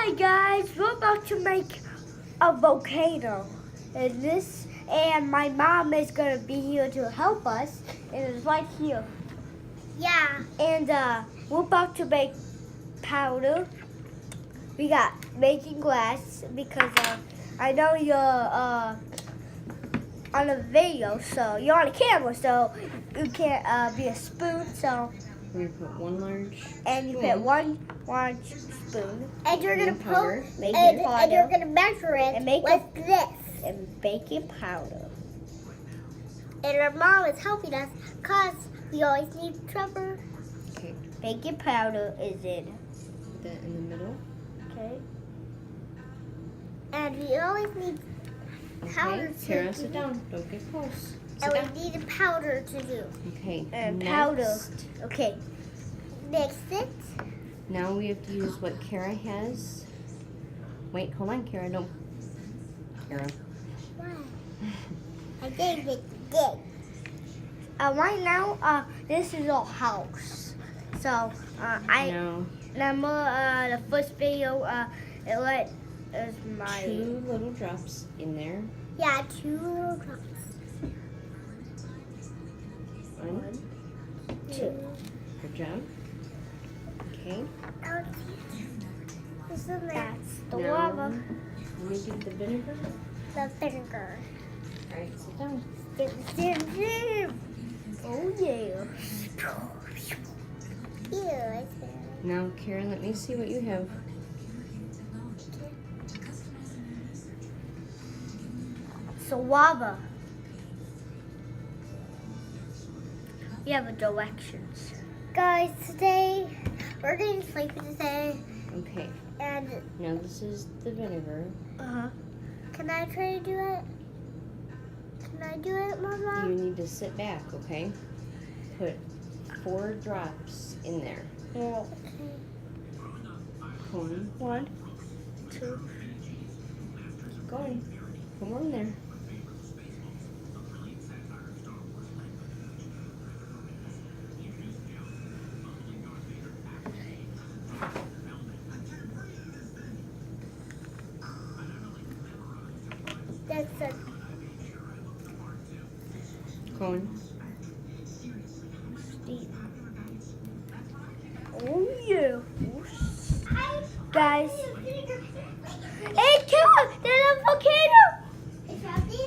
Hi guys, we're about to make a volcano, and my mom is gonna be here to help us, and it's right here. Yeah. And we're about to make powder. We got making glass because I know you're on a video, so you're on a camera, so you can't be a spoon. So we put one large and you put one large spoon. And you're gonna powder. and you're gonna measure it And make with this. And baking powder. And our mom is helping us because we always need Trevor. Okay. Baking powder is in. That in the middle. Okay. And we always need powder Okay. to Kara, do. sit down. Don't get close. Sit And down. we need a powder to do. Okay. And next, powder. Okay. Mix it. Now we have to use what Kara has. Wait, hold on, Kara. Don't. Kara. What? I think it's good. Right now, this is our house. So I Now, remember the first video. It let is my 2 little drops in there. Yeah, 2 little drops. 1, 2. Good job. Okay. This is the That's the Now, lava. let me get the vinegar. vinegar. All right, sit down. Oh yeah. Ew, it's bad. Now, Kara, let me see what you have. So lava. We have the directions. Guys, today we're getting sleepy today, Okay. and Now this is the vinegar. can I try to do it? Can I do it, Mama? You need to sit back, okay? Put 4 drops in there. Well, One. 1, 2. Keep going. Put more in there. That's it. Cohen. Oh yeah. Guys. Hey, Kara, there's a volcano. It's empty?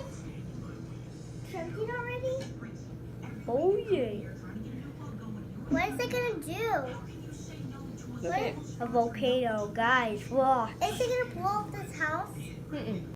It's empty already? Oh yeah. What is it gonna do? Look at it. A volcano, guys. Wow. Is it gonna blow up this house? Mm-mm.